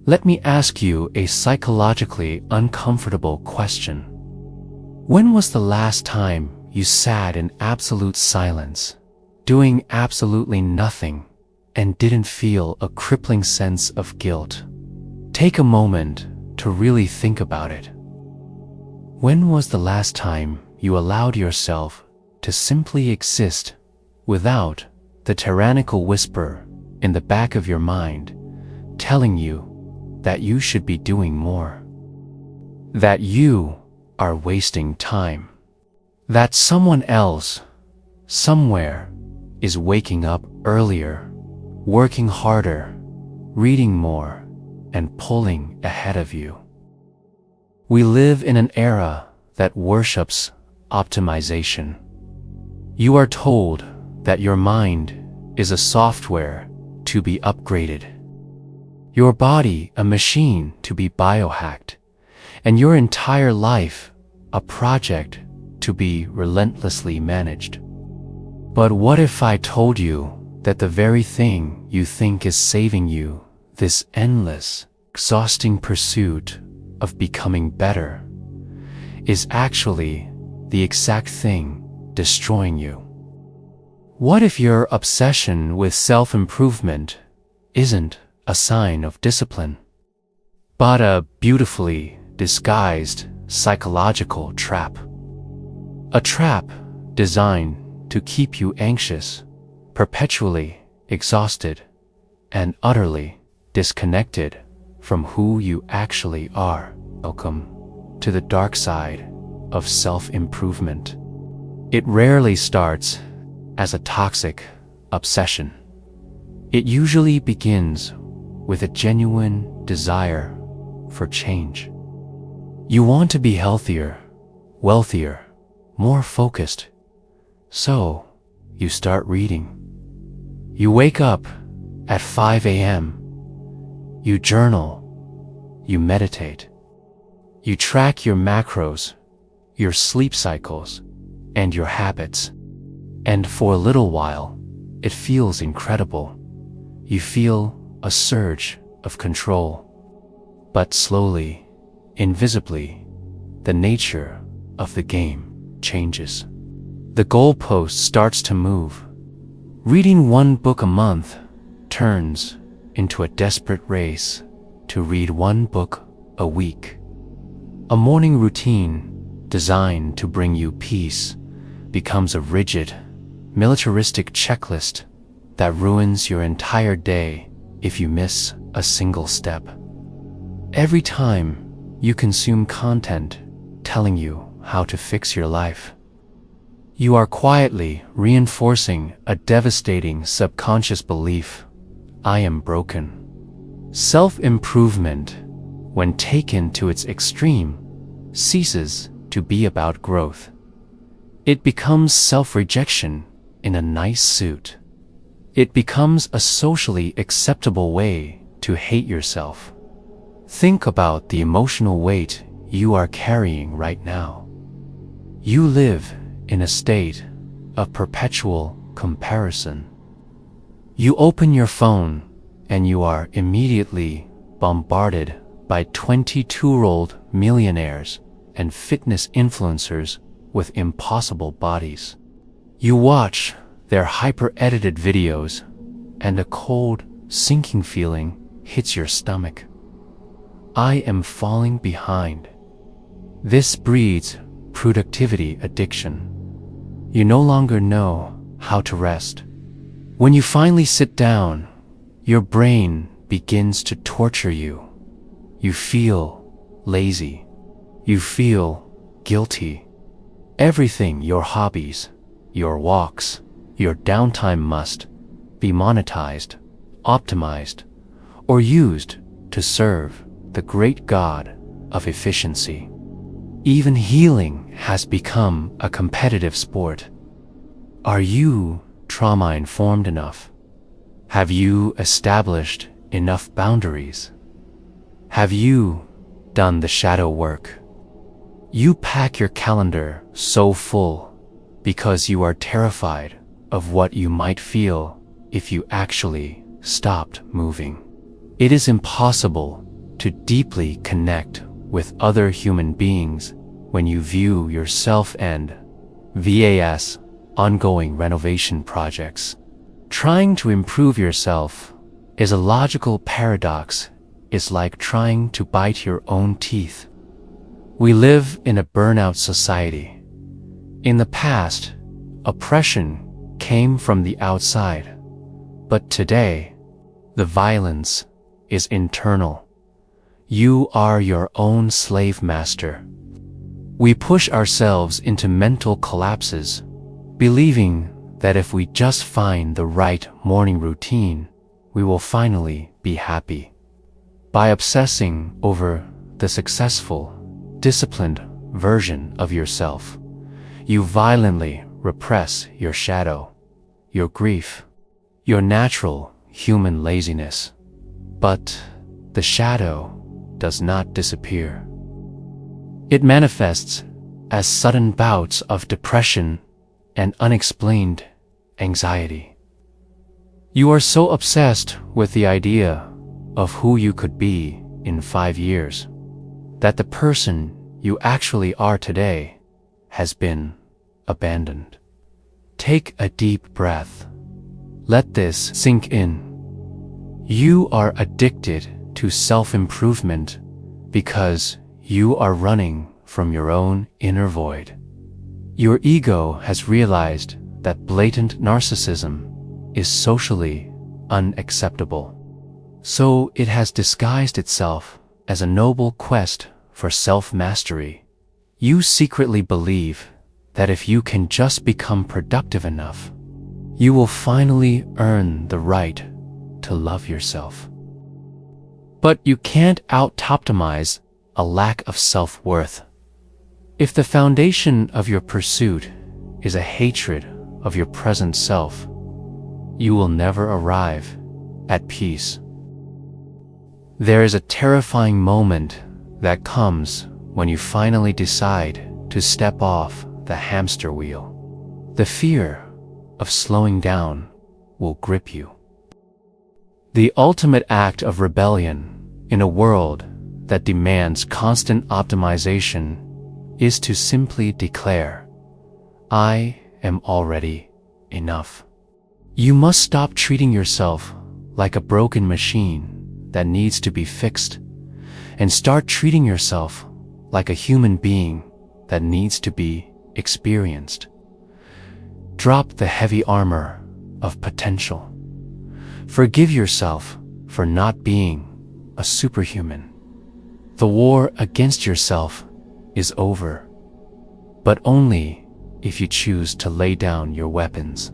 Let me ask you a psychologically uncomfortable question. When was the last time you sat in absolute silence, doing absolutely nothing, and didn't feel a crippling sense of guilt? Take a moment to really think about it. When was the last time you allowed yourself to simply exist without the tyrannical whisper in the back of your mind telling you that you should be doing more, that you are wasting time, that someone else, somewhere, is waking up earlier, working harder, reading more, and pulling ahead of you? We live in an era that worships optimization. You are told that your mind is a software to be upgraded, your body a machine to be biohacked, and your entire life a project to be relentlessly managed. But what if I told you that the very thing you think is saving you, this endless, exhausting pursuit of becoming better, is actually the exact thing destroying you? What if your obsession with self-improvement isn't a sign of discipline, but a beautifully disguised psychological trap? A trap designed to keep you anxious, perpetually exhausted, and utterly disconnected from who you actually are. Welcome to the dark side of self-improvement. It rarely starts as a toxic obsession. It usually begins with a genuine desire for change. You want to be healthier, wealthier, more focused. So, you start reading. You wake up at 5 a.m. You journal. You meditate. You track your macros, your sleep cycles, and your habits. And for a little while, it feels incredible. You feel a surge of control. But slowly, invisibly, the nature of the game changes. The goalpost starts to move. Reading one book a month turns into a desperate race to read one book a week. A morning routine designed to bring you peace becomes a rigid, militaristic checklist that ruins your entire day if you miss a single step. Every time you consume content telling you how to fix your life, you are quietly reinforcing a devastating subconscious belief: I am broken. Self-improvement, when taken to its extreme, ceases to be about growth. It becomes self-rejection in a nice suit. It becomes a socially acceptable way to hate yourself. Think about the emotional weight you are carrying right now. You live in a state of perpetual comparison. You open your phone and you are immediately bombarded by 22-year-old millionaires and fitness influencers with impossible bodies. You watch their hyper-edited videos and a cold, sinking feeling hits your stomach. I am falling behind. This breeds productivity addiction. You no longer know how to rest. When you finally sit down, your brain begins to torture you. You feel lazy. You feel guilty. Everything, your hobbies, your walks, your downtime must be monetized, optimized, or used to serve the great god of efficiency. Even healing has become a competitive sport. Are you trauma-informed enough? Have you established enough boundaries? Have you done the shadow work? You pack your calendar so full because you are terrified of what you might feel if you actually stopped moving. It is impossible to deeply connect with other human beings when you view yourself and VAS ongoing renovation projects. Trying to improve yourself is a logical paradox. It's like trying to bite your own teeth. We live in a burnout society. In the past, oppression came from the outside, but today, the violence is internal. You are your own slave master. We push ourselves into mental collapses, believing that if we just find the right morning routine, we will finally be happy. By obsessing over the successful, disciplined version of yourself, you violently repress your shadow, your grief, your natural human laziness. But the shadow does not disappear. It manifests as sudden bouts of depression and unexplained anxiety. You are so obsessed with the idea of who you could be in 5 years that the person you actually are today has been abandoned. Take a deep breath. Let this sink in. You are addicted to self-improvement because you are running from your own inner void. Your ego has realized that blatant narcissism is socially unacceptable. So it has disguised itself as a noble quest for self-mastery. You secretly believe that if you can just become productive enough, you will finally earn the right to love yourself. But you can't out-optimize a lack of self-worth. If the foundation of your pursuit is a hatred of your present self, you will never arrive at peace. There is a terrifying moment that comes when you finally decide to step off the hamster wheel. The fear of slowing down will grip you. The ultimate act of rebellion in a world that demands constant optimization is to simply declare, I am already enough. You must stop treating yourself like a broken machine that needs to be fixed and start treating yourself like a human being that needs to be experienced. Drop the heavy armor of potential. Forgive yourself for not being a superhuman. The war against yourself is over, but only if you choose to lay down your weapons.